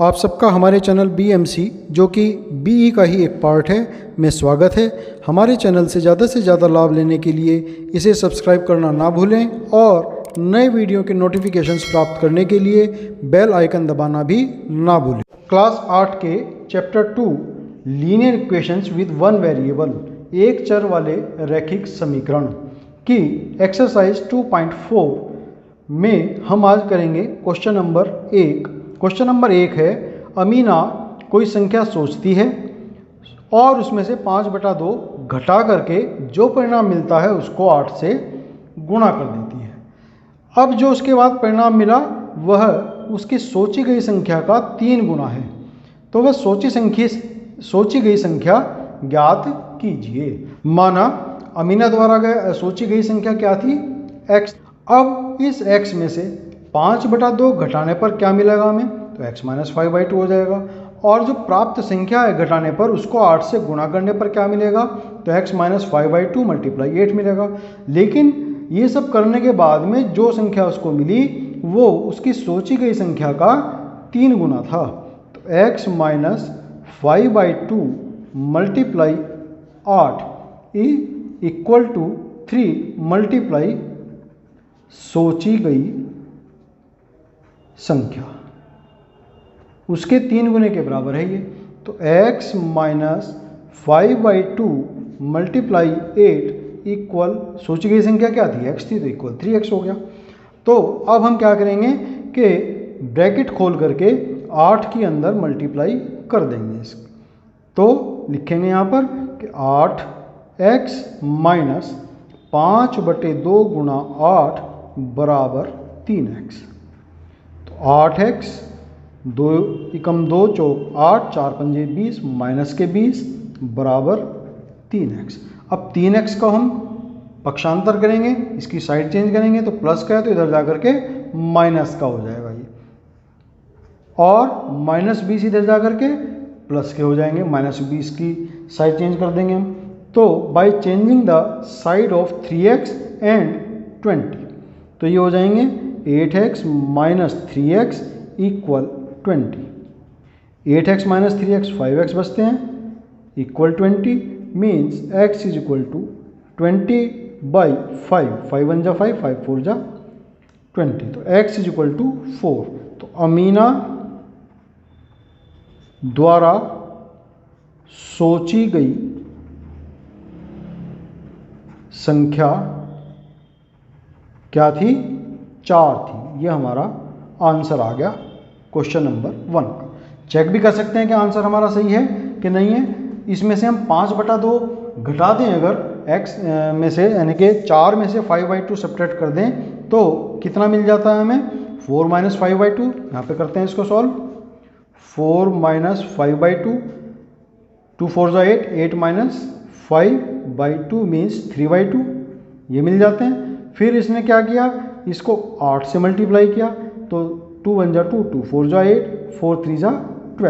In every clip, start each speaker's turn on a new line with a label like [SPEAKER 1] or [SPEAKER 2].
[SPEAKER 1] आप सबका हमारे चैनल BMC जो कि BE का ही एक पार्ट है में स्वागत है। हमारे चैनल से ज़्यादा लाभ लेने के लिए इसे सब्सक्राइब करना ना भूलें और नए वीडियो के नोटिफिकेशंस प्राप्त करने के लिए बेल आइकन दबाना भी ना भूलें। क्लास 8 के chapter 2 linear equations with one variable, एक चर वाले रैखिक समीकरण की एक्सरसाइज 2.4 में हम आज करेंगे क्वेश्चन नंबर 1। क्वेश्चन नंबर 1 है, अमीना कोई संख्या सोचती है और उसमें से 5/2 घटा करके जो परिणाम मिलता है उसको 8 से गुणा कर देती है। अब जो उसके बाद परिणाम मिला वह उसकी सोची गई संख्या का 3 गुना है, तो वह सोची गई संख्या ज्ञात कीजिए। माना अमीना द्वारा सोची गई संख्या क्या थी? x। अब इस x में से 5/2 घटाने पर क्या मिलेगा हमें? तो x - 5/2 हो जाएगा। और जो प्राप्त संख्या है घटाने पर उसको 8 से गुणा करने पर क्या मिलेगा? तो x - 5/2 × 8 मिलेगा। लेकिन ये सब करने के बाद में जो संख्या उसको मिली वो उसकी सोची गई संख्या का 3 गुना था। तो x - 5/2 × 8 = 3 × सोची गई संख्या, उसके 3 गुने के बराबर है ये। तो x - 5/2 × 8 सोची गई संख्या क्या थी? x थी, तो इक्वल 3x हो गया। तो अब हम क्या करेंगे कि ब्रैकेट खोल करके 8 के अंदर मल्टीप्लाई कर देंगे इसको। तो लिखेंगे यहाँ पर कि 8x - 5/2 × 8 बराबर 3x। तो 8x 2 × 2 = 8, 4 × 5 = 20 माइनस के 20 बराबर 3x। अब 3x का हम पक्षांतर करेंगे, इसकी साइड चेंज करेंगे, तो प्लस का है तो इधर जाकर के माइनस का हो जाएगा ये, और -20 इधर जाकर के प्लस के हो जाएंगे। -20 की साइड चेंज कर देंगे हम। तो by changing the side of 3x and 20, तो ये हो जाएंगे 8x - 3x = 20। 8x - 3x 5x बचते हैं इक्वल 20, मीन्स x = 20/5। 5 × 5, 5 × 4 = 20, तो x = 4। तो अमीना द्वारा सोची गई संख्या क्या थी? 4 थी। यह हमारा आंसर आ गया क्वेश्चन नंबर 1 का। चेक भी कर सकते हैं कि आंसर हमारा सही है कि नहीं है। इसमें से हम 5/2 घटा दें अगर x में से, यानी कि 4 में से 5/2 सब्ट्रैक्ट कर दें तो कितना मिल जाता है हमें? 4 - 5/2। यहाँ पे करते हैं इसको सॉल्व। 4 - 5/2, 2 × 4 = 8, 8 - 5/2 मीन्स 3/2, ये मिल जाते हैं। फिर इसने क्या किया? इसको 8 से मल्टीप्लाई किया, तो 2 × 1 = 2, 2 × 4 = 8, 4 × 3 =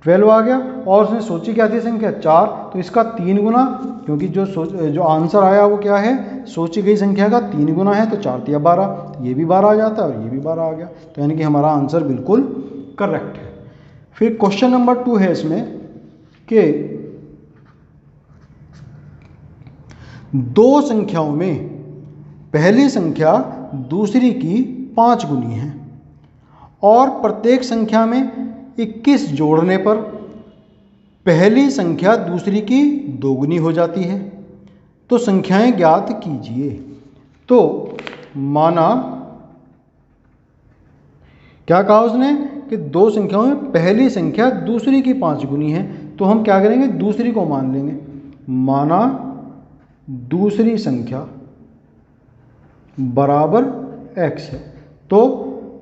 [SPEAKER 1] 12 आ गया। और उसने सोची क्या थी संख्या? 4, तो इसका 3 गुना, क्योंकि जो आंसर आया वो क्या है? सोची गई संख्या का 3 गुना है, तो 4 × 3 = 12, ये भी 12 आ जाता है और ये भी 12 आ गया। तो यानी कि हमारा आंसर बिल्कुल करेक्ट है। फिर क्वेश्चन नंबर 2 है इसमें कि दो संख्याओं में पहली संख्या दूसरी की 5 गुनी है और प्रत्येक संख्या में 21 जोड़ने पर पहली संख्या दूसरी की 2 गुनी हो जाती है, तो संख्याएं ज्ञात कीजिए। तो माना क्या कहा उसने कि दो संख्याओं में पहली संख्या दूसरी की 5 गुनी है, तो हम क्या करेंगे? दूसरी को मान लेंगे। माना दूसरी संख्या बराबर x है, तो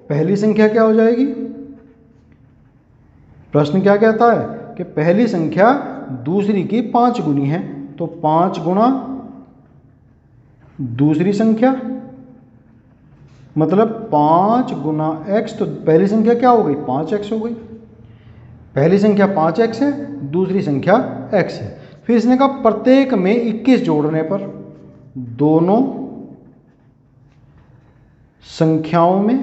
[SPEAKER 1] पहली संख्या क्या हो जाएगी? प्रश्न क्या कहता है कि पहली संख्या दूसरी की 5 गुनी है, तो 5 गुणा दूसरी संख्या, मतलब 5 गुना x। तो पहली संख्या क्या हो गई? 5x हो गई। पहली संख्या 5x है, दूसरी संख्या x है। फिर इसने कहा प्रत्येक में 21 जोड़ने पर दोनों संख्याओं में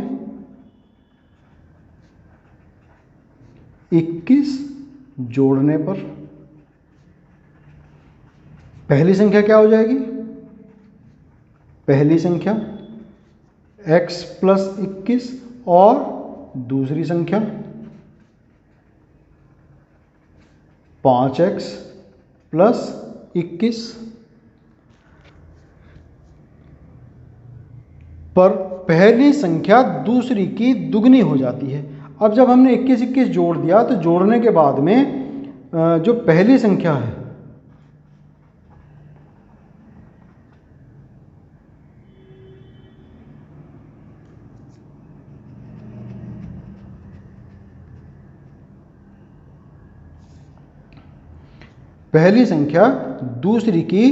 [SPEAKER 1] 21 जोड़ने पर पहली संख्या क्या हो जाएगी? पहली संख्या x प्लस 21 और दूसरी संख्या 5x प्लस 21 पर पहली संख्या दूसरी की दुगनी हो जाती है। अब जब हमने 21 जोड़ दिया तो जोड़ने के बाद में जो पहली संख्या है पहली संख्या दूसरी की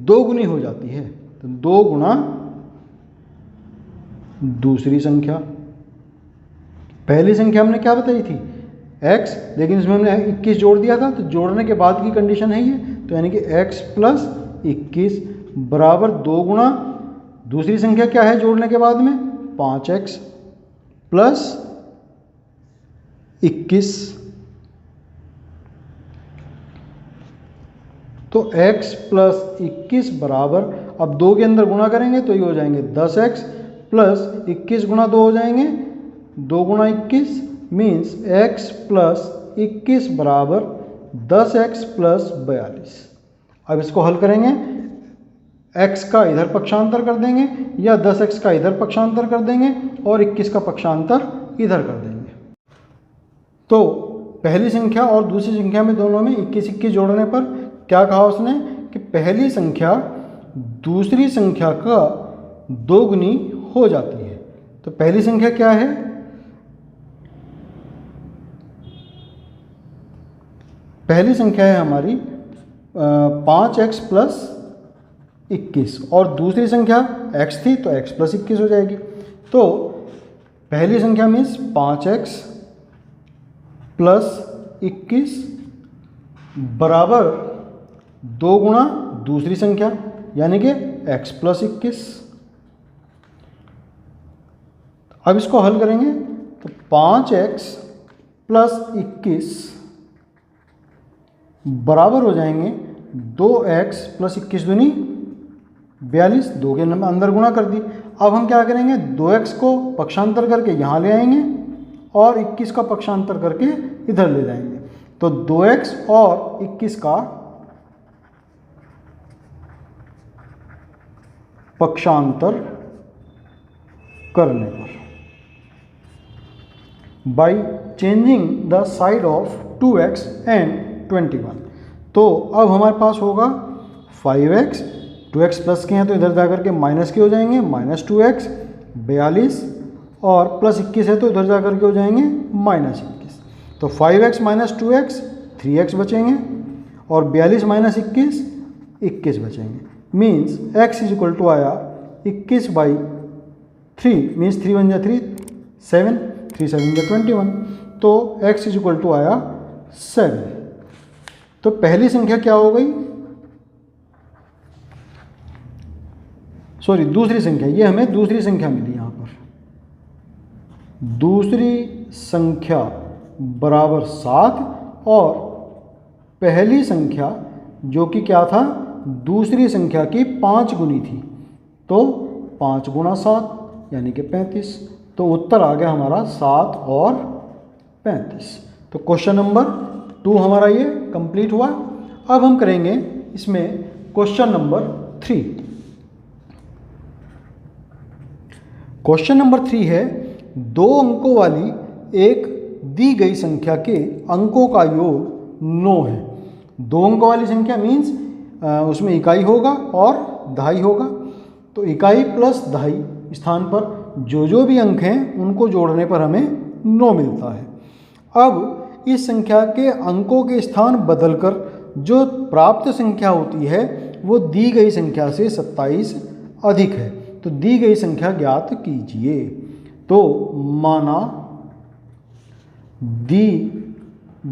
[SPEAKER 1] दोगुनी हो जाती है। तो 2 गुणा दूसरी संख्या, पहली संख्या हमने क्या बताई थी? x, लेकिन इसमें हमने 21 जोड़ दिया था, तो जोड़ने के बाद की कंडीशन है ये, तो यानी कि x प्लस 21 बराबर 2 गुणा दूसरी संख्या क्या है जोड़ने के बाद में? 5x plus 21। तो x प्लस 21 बराबर, अब 2 के अंदर गुणा करेंगे तो ये हो जाएंगे 10x प्लस 21 गुणा 2 हो जाएंगे 2 गुणा 21 मीन्स x प्लस 21 बराबर 10x प्लस 42। अब इसको हल करेंगे, x का इधर पक्षांतर कर देंगे या 10x का इधर पक्षांतर कर देंगे और 21 का पक्षांतर इधर कर देंगे। तो पहली संख्या और दूसरी संख्या में दोनों में 21 जोड़ने पर क्या कहा उसने कि पहली संख्या दूसरी संख्या का दोगुनी हो जाती है। तो पहली संख्या क्या है? पहली संख्या है हमारी 5x प्लस 21 और दूसरी संख्या x थी तो x प्लस 21 हो जाएगी। तो पहली संख्या मीन्स 5x प्लस 21 बराबर 2 गुणा दूसरी संख्या यानी कि x प्लस 21। अब इसको हल करेंगे तो 5x प्लस 21 बराबर हो जाएंगे 2x प्लस 21 दूनी 42, 2 के अंदर गुणा कर दी। अब हम क्या करेंगे, 2x को पक्षांतर करके यहाँ ले आएंगे और 21 का पक्षांतर करके इधर ले जाएंगे। तो 2x और 21 का पक्षांतर करने पर by changing the side of 2x and 21, तो अब हमारे पास होगा 5x, 2x प्लस के हैं तो इधर जाकर के माइनस के हो जाएंगे, माइनस 2x 42 और प्लस 21 है तो इधर जाकर के हो जाएंगे माइनस 21। तो 5x माइनस 2x 3x बचेंगे और 42 माइनस 21 21 बचेंगे। Means x is equal to आया 21 बाई 3 मीन्स 3 1 जा 3 7 3 7 जा 21, तो x इज इक्वल टू आया 7। तो पहली संख्या क्या हो गई, सॉरी दूसरी संख्या, ये हमें दूसरी संख्या मिली यहाँ पर, दूसरी संख्या बराबर 7 और पहली संख्या जो कि क्या था दूसरी संख्या की 5 गुनी थी, तो 5 गुणा 7 यानी कि 35। तो उत्तर आ गया हमारा 7 और 35। तो क्वेश्चन नंबर 2 हमारा ये कंप्लीट हुआ। अब हम करेंगे इसमें क्वेश्चन नंबर 3। क्वेश्चन नंबर 3 है 2 अंकों वाली एक दी गई संख्या के अंकों का योग 9 है। 2 अंकों वाली संख्या मीन्स उसमें इकाई होगा और दहाई होगा, तो इकाई प्लस दहाई स्थान पर जो भी अंक हैं उनको जोड़ने पर हमें 9 मिलता है। अब इस संख्या के अंकों के स्थान बदलकर जो प्राप्त संख्या होती है वो दी गई संख्या से 27 अधिक है, तो दी गई संख्या ज्ञात कीजिए। तो माना दी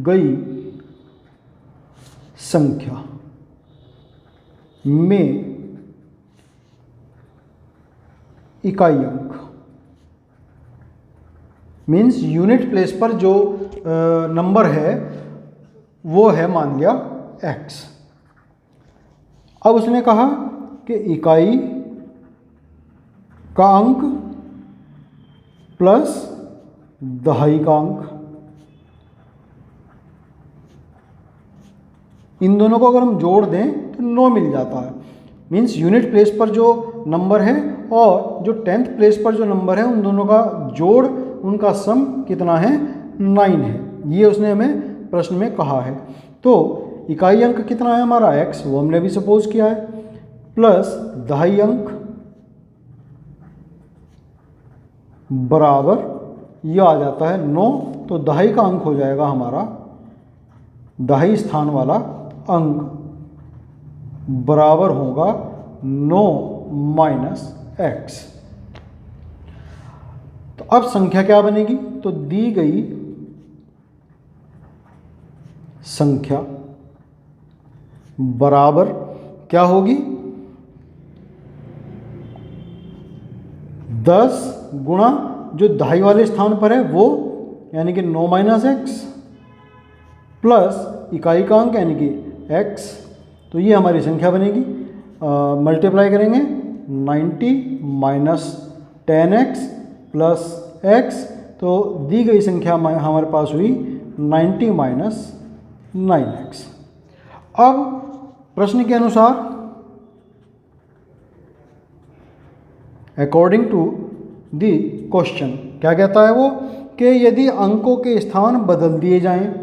[SPEAKER 1] गई संख्या में इकाई अंक मीन्स यूनिट प्लेस पर जो नंबर है वो है मान लिया x। अब उसने कहा कि इकाई का अंक प्लस दहाई का अंक, इन दोनों को अगर हम जोड़ दें तो 9 मिल जाता है। मीन्स यूनिट प्लेस पर जो नंबर है और जो 10th प्लेस पर जो नंबर है उन दोनों का जोड़, उनका सम कितना है, 9 है। ये उसने हमें प्रश्न में कहा है। तो इकाई अंक कितना है हमारा x, वो हमने अभी सपोज किया है, प्लस दहाई अंक बराबर ये आ जाता है 9। तो दहाई का अंक हो जाएगा हमारा, दहाई स्थान वाला अंक बराबर होगा 9 माइनस x। तो अब संख्या क्या बनेगी, तो दी गई संख्या बराबर क्या होगी, 10 गुणा जो दहाई वाले स्थान पर है वो यानी कि 9 माइनस एक्स प्लस इकाई का अंक यानी कि x। तो ये हमारी संख्या बनेगी। मल्टीप्लाई करेंगे 90 माइनस 10x प्लस x, तो दी गई संख्या हमारे पास हुई 90 माइनस 9x। अब प्रश्न के अनुसार अकॉर्डिंग टू दी क्वेश्चन क्या कहता है वो, कि यदि अंकों के स्थान बदल दिए जाएं,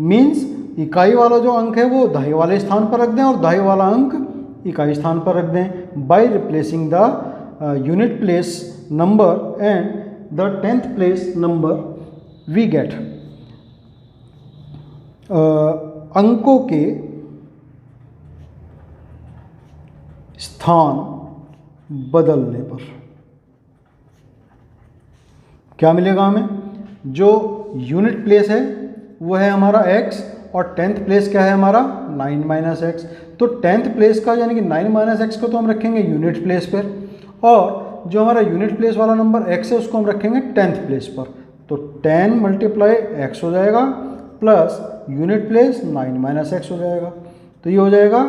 [SPEAKER 1] मीन्स इकाई वाला जो अंक है वो दहाई वाले स्थान पर रख दें और दहाई वाला अंक इकाई स्थान पर रख दें, by replacing the unit place number and the 10th place number we get. अंकों के स्थान बदलने पर क्या मिलेगा हमें, जो यूनिट प्लेस है वो है हमारा x और 10th प्लेस क्या है हमारा 9 माइनस एक्स। तो 10th प्लेस का यानी कि 9 माइनस एक्स को तो हम रखेंगे यूनिट प्लेस पर, और जो हमारा यूनिट प्लेस वाला नंबर x है उसको हम रखेंगे 10th प्लेस पर। तो 10 मल्टीप्लाई x हो जाएगा plus unit place 9 minus x हो जाएगा। तो ये हो जाएगा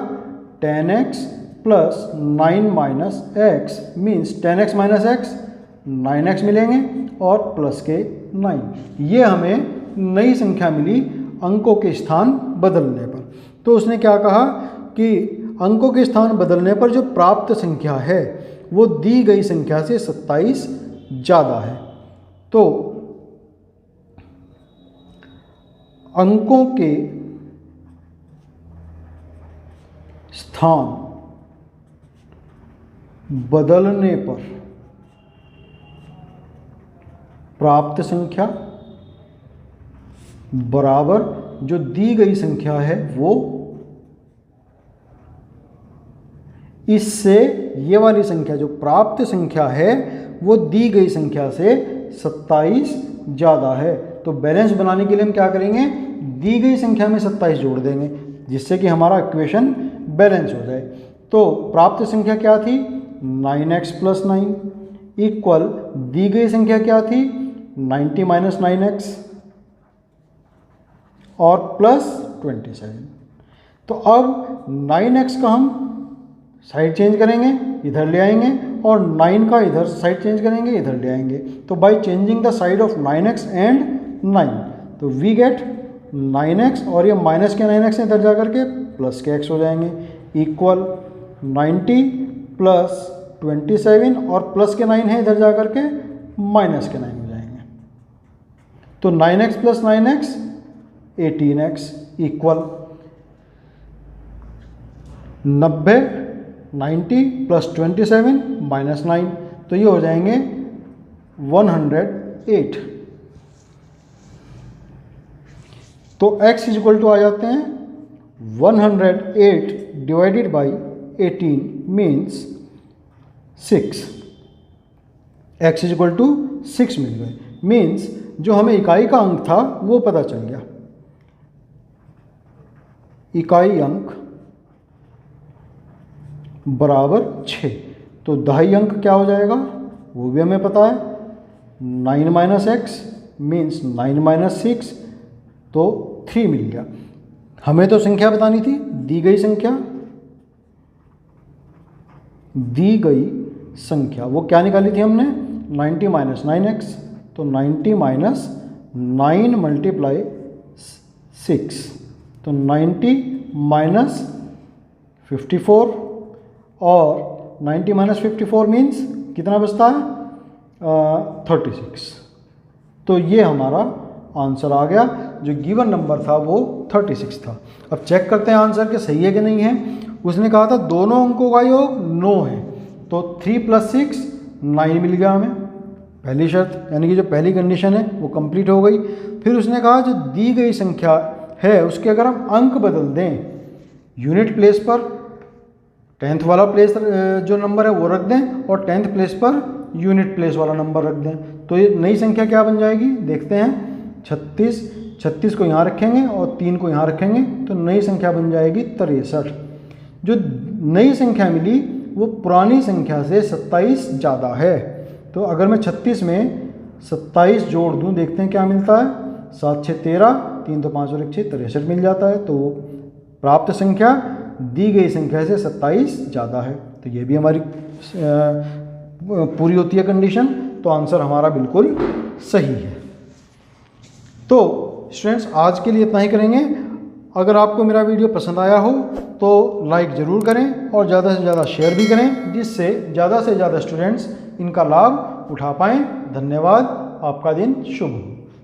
[SPEAKER 1] 10x plus 9 minus x, means 10x minus x 9x मिलेंगे और प्लस के 9। ये हमें नई संख्या मिली अंकों के स्थान बदलने पर। तो उसने क्या कहा कि अंकों के स्थान बदलने पर जो प्राप्त संख्या है वो दी गई संख्या से 27 ज़्यादा है। तो अंकों के स्थान बदलने पर प्राप्त संख्या बराबर जो दी गई संख्या है वो इससे, ये वाली संख्या जो प्राप्त संख्या है वो दी गई संख्या से 27 ज़्यादा है। तो बैलेंस बनाने के लिए हम क्या करेंगे, दी गई संख्या में 27 जोड़ देंगे जिससे कि हमारा इक्वेशन बैलेंस हो जाए। तो प्राप्त संख्या क्या थी 9x प्लस 9 इक्वल दी गई संख्या क्या थी 90 माइनस 9x और प्लस 27। तो अब 9x का हम साइड चेंज करेंगे, इधर ले आएंगे, और 9 का इधर साइड चेंज करेंगे, इधर ले आएंगे। तो by changing the side of 9x and 9, तो वी गेट 9x और ये माइनस के 9x इधर जा करके प्लस के x हो जाएंगे, इक्वल 90 प्लस 27 और प्लस के 9 है इधर जा करके माइनस के 9 हो जाएंगे। तो 9x plus 9x 18x equal 90 plus 27 minus 9, तो ये हो जाएंगे 108। तो x इक्वल टू आ जाते हैं 108 divided by 18 means 6। x equal to 6 मिल गए, मीन्स जो हमें इकाई का अंक था वो पता चल गया। इकाई अंक बराबर 6। तो दहाई अंक क्या हो जाएगा वो भी हमें पता है, 9 माइनस एक्स मीन्स 9 माइनस 6, तो 3 मिल गया। हमें तो संख्या बतानी थी, दी गई संख्या वो क्या निकाली थी हमने, 90 माइनस 9x, तो 90 माइनस 9 मल्टीप्लाई 6, तो 90 माइनस 54, और 90 माइनस 54 मीन्स कितना बचता है, 36। तो ये हमारा आंसर आ गया, जो गिवन नंबर था वो 36 था। अब चेक करते हैं आंसर के सही है कि नहीं है। उसने कहा था दोनों अंकों का योग 9 है, तो 3 + 6 9 मिल गया हमें, पहली शर्त, यानी कि जो पहली कंडीशन है वो कंप्लीट हो गई। फिर उसने कहा जो दी गई संख्या है उसके अगर हम अंक बदल दें, यूनिट प्लेस पर 10th वाला प्लेस जो नंबर है वो रख दें, और 10th place per unit place वाला नंबर रख दें, तो ये नई संख्या क्या बन जाएगी, देखते हैं। 36 को यहाँ रखेंगे और 3 को यहाँ रखेंगे, तो नई संख्या बन जाएगी 63। जो नई संख्या मिली वो पुरानी संख्या से 27 ज़्यादा है। तो अगर मैं 36 में 27 जोड़ दूँ, देखते हैं क्या मिलता है, 7 6 13, 3 तो 5 और 1 6 63 मिल जाता है। तो प्राप्त संख्या दी गई संख्या से 27 ज़्यादा है, तो ये भी हमारी पूरी होती है कंडीशन। तो आंसर हमारा बिल्कुल सही है। तो स्टूडेंट्स आज के लिए इतना ही करेंगे। अगर आपको मेरा वीडियो पसंद आया हो तो लाइक ज़रूर करें और ज़्यादा से ज़्यादा शेयर भी करें, जिससे ज़्यादा से ज़्यादा स्टूडेंट्स इनका लाभ उठा पाएँ। धन्यवाद, आपका दिन शुभ हो।